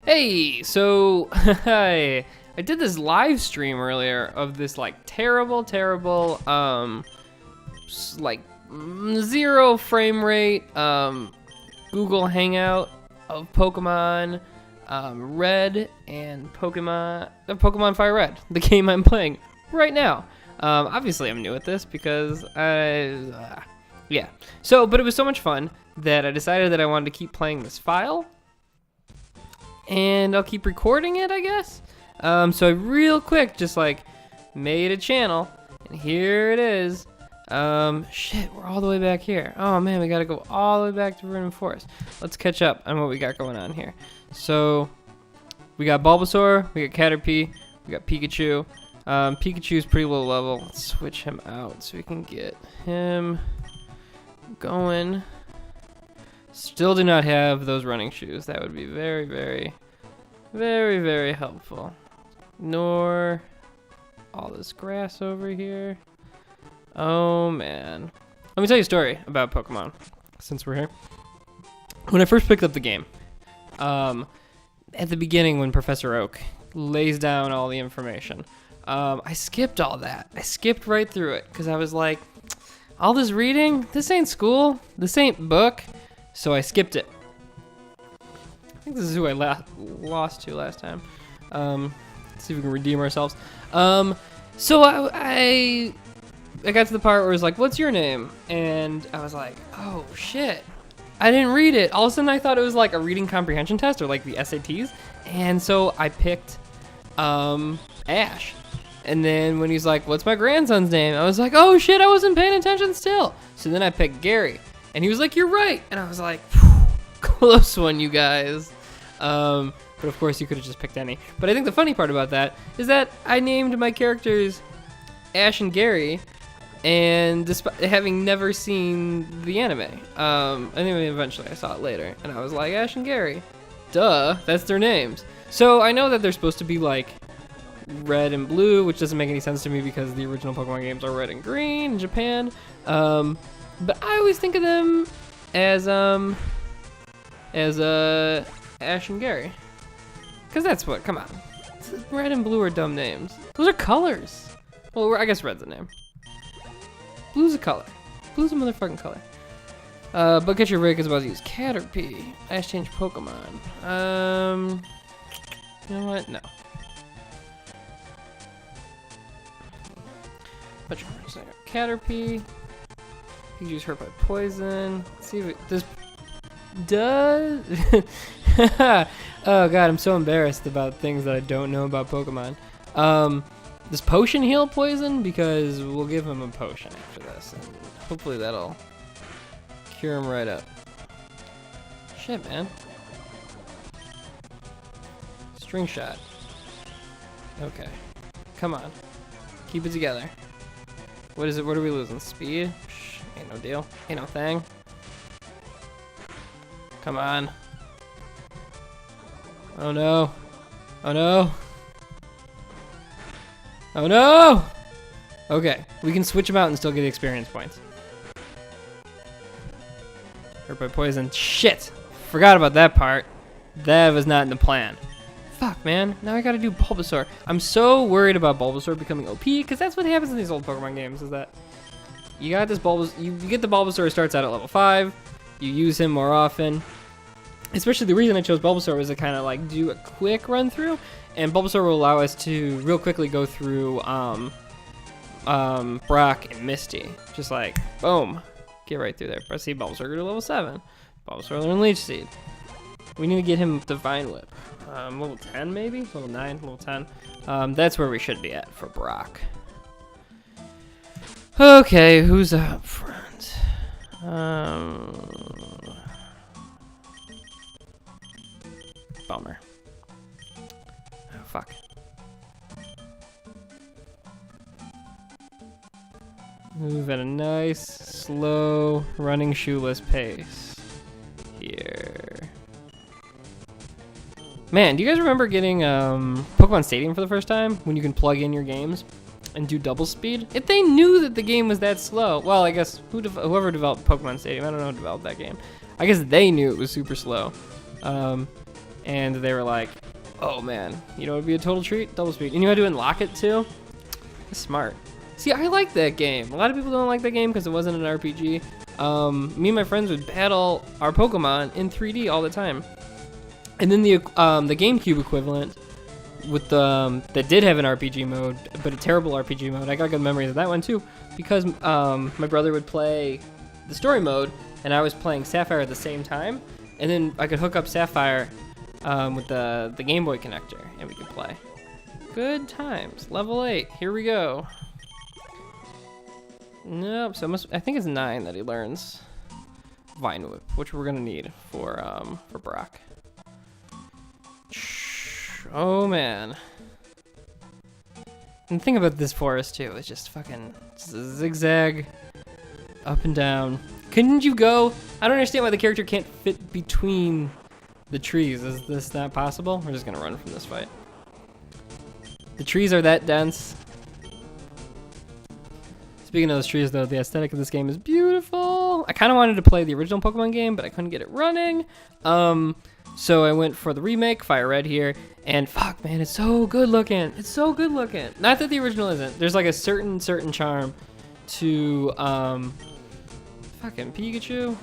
Hey, so I did this live stream earlier of this like terrible, like 0 frame rate Google Hangout of Pokemon Red and Pokemon Fire Red, the game I'm playing right now. Obviously I'm new at this because yeah. So, but it was so much fun that I decided that I wanted to keep playing this file. And I'll keep recording it, I guess. So I real quick just like made a channel, and here it is. Shit, we're all the way back here. Oh man, we gotta go all the way back to Vernon Forest. Let's catch up on what we got going on here. So we got Bulbasaur, we got Caterpie, we got Pikachu. Pikachu's pretty low level. Let's switch him out so we can get him going. Still do not have those running shoes. That would be very, very helpful. Nor all this grass over here. Oh man. Let me tell you a story about Pokemon since we're here. When I first picked up the game, at the beginning when Professor Oak lays down all the information, I skipped all that. I skipped right through it because I was like, all this reading, this ain't school, this ain't book. So I skipped it. I think this is who I lost to last time. Let's see if we can redeem ourselves. So I got to the part where it was like, what's your name? And I was like, oh shit. I didn't read it. All of a sudden I thought it was like a reading comprehension test or like the SATs. And so I picked Ash. And then when he's like, what's my grandson's name? I was like, oh shit, I wasn't paying attention still. So then I picked Gary. And he was like, you're right. And I was like, close one, you guys. But of course, you could have just picked any. But I think the funny part about that is that I named my characters Ash and Gary, and despite having never seen the anime. Anyway, eventually I saw it later, and I was like, Ash and Gary. Duh, that's their names. So I know that they're supposed to be like red and blue, which doesn't make any sense to me because the original Pokemon games are red and green in Japan. But I always think of them as Ash and Gary, cause that's what. Come on, red and blue are dumb names. Those are colors. Well, I guess red's a name. Blue's a color. Blue's a motherfucking color. But get your Rick is about to use Caterpie. Ash change Pokemon. You know what? No. But Caterpie. Pikachu's hurt by poison. Let's see if it does. Oh god, I'm so embarrassed about things that I don't know about Pokemon. Does potion heal poison? Because we'll give him a potion after this, and hopefully that'll cure him right up. Shit, man. String shot. Okay, come on, keep it together. What is it? What are we losing? Speed? Ain't no deal. Ain't no thing. Come on. Oh no. Oh no. Oh no! Okay, we can switch them out and still get experience points. Hurt by poison. Shit! Forgot about that part. That was not in the plan. Fuck, man. Now I gotta do Bulbasaur. I'm so worried about Bulbasaur becoming OP, because that's what happens in these old Pokemon games, is that you got this Bulbasaur, you get the Bulbasaur who starts out at level 5, you use him more often. Especially the reason I chose Bulbasaur was to kind of like do a quick run through, and Bulbasaur will allow us to real quickly go through Brock and Misty. Just like, boom, get right through there. Press C, Bulbasaur go to level 7. Bulbasaur learn Leech Seed. We need to get him Divine Whip. Level 10 maybe? Level 9, level 10. That's where we should be at for Brock. Okay, who's up front? Bummer. Oh, fuck. Move at a nice, slow, running shoeless pace. Here. Man, do you guys remember getting Pokemon Stadium for the first time? When you can plug in your games and do double speed? If they knew that the game was that slow, well, I guess whoever developed Pokemon Stadium, I don't know who developed that game. I guess they knew it was super slow. and they were like, oh man, you know, it'd be a total treat, double speed. And you had to unlock it too. That's smart. See, I like that game. A lot of people don't like that game because it wasn't an RPG. Me and my friends would battle our Pokemon in 3D all the time. And then the GameCube equivalent with that did have an RPG mode, but a terrible RPG mode. I got good memories of that one too, because my brother would play the story mode, and I was playing Sapphire at the same time, and then I could hook up Sapphire with the Game Boy connector, and we could play. Good times. Level 8. Here we go. Nope. So I think it's 9 that he learns Vine Whip, which we're gonna need for Brock. Oh man. And the thing about this forest too is just fucking zigzag up and down. Couldn't you go? I don't understand why the character can't fit between the trees. Is this not possible? We're just gonna run from this fight. The trees are that dense. Speaking of those trees though, the aesthetic of this game is beautiful. I kind of wanted to play the original Pokemon game, but I couldn't get it running. So I went for the remake, Fire Red here, and fuck man, it's so good looking. It's so good looking. Not that the original isn't. There's like a certain charm to fucking Pikachu.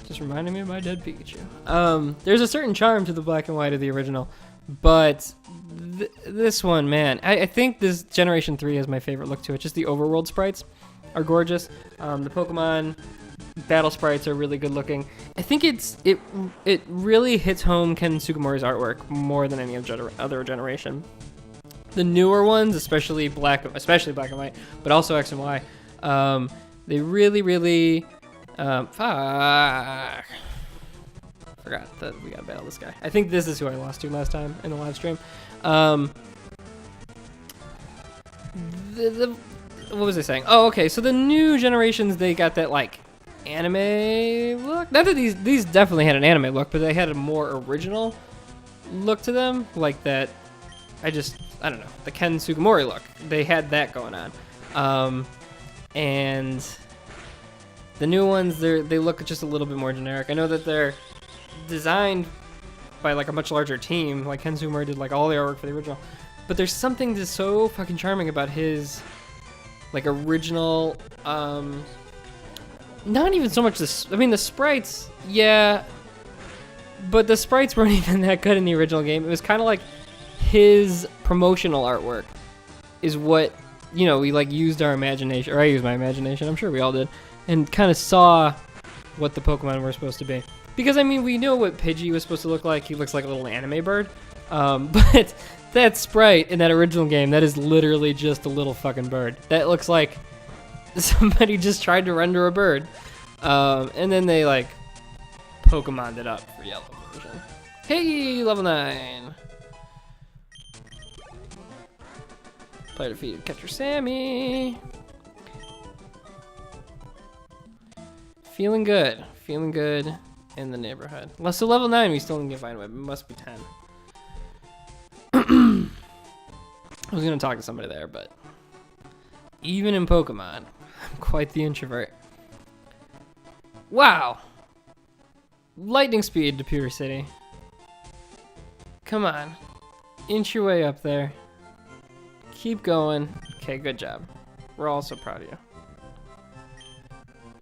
Just reminding me of my dead Pikachu. There's a certain charm to the black and white of the original, but this one, man, I think this Generation 3 is my favorite look to it. Just the overworld sprites are gorgeous. The Pokemon battle sprites are really good looking. I think it really hits home Ken Sugimori's artwork more than any other generation. The newer ones, especially black and white, but also X and Y, they really fuck. Forgot that we gotta battle this guy. I think this is who I lost to last time in the live stream. What was I saying? Oh, okay. So the new generations, they got that like anime look. Not that these definitely had an anime look, but they had a more original look to them, like that. I don't know, the Ken Sugimori look. They had that going on, and the new ones, they look just a little bit more generic. I know that they're designed by like a much larger team, like Ken Sugimori did like all the artwork for the original, but there's something just so fucking charming about his like original, not even so much this, I mean the sprites, yeah, but the sprites weren't even that good in the original game. It was kind of like his promotional artwork is what, you know, we like used our imagination, or I used my imagination, I'm sure we all did, and kind of saw what the Pokemon were supposed to be. Because, I mean, we know what Pidgey was supposed to look like. He looks like a little anime bird. But that sprite in that original game, that is literally just a little fucking bird. That looks like somebody just tried to render a bird. And then they, like, Pokemon'd it up for yellow version. Hey, level 9. Player defeated Catcher Sammy. Feeling good. Feeling good in the neighborhood. So level 9, we still didn't get Vine Whip. It must be 10. I was going to talk to somebody there, but even in Pokemon, I'm quite the introvert. Wow. Lightning speed to Pewter City. Come on. Inch your way up there. Keep going. Okay, good job. We're all so proud of you.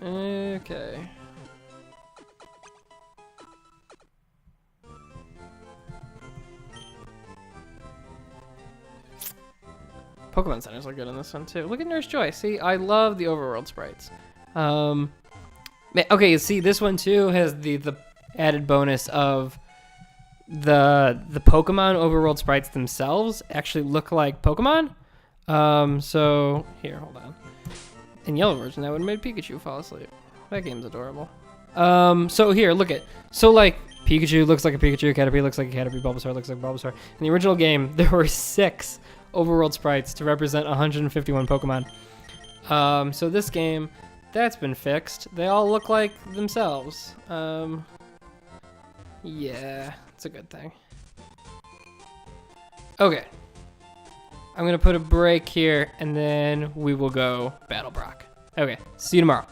Okay. Pokemon centers look good in this one too. Look at Nurse Joy. See, I love the overworld sprites. Okay, see, this one too has the added bonus of the Pokemon overworld sprites themselves actually look like Pokemon. So here, hold on. In yellow version, that would have made Pikachu fall asleep. That game's adorable. So here, look at. So like Pikachu looks like a Pikachu, Caterpie looks like a Caterpie, Bulbasaur looks like a Bulbasaur. In the original game, there were 6 overworld sprites to represent 151 Pokemon. So this game, that's been fixed. They all look like themselves. Yeah, it's a good thing. Okay. I'm gonna put a break here, and then we will go battle Brock. Okay, see you tomorrow.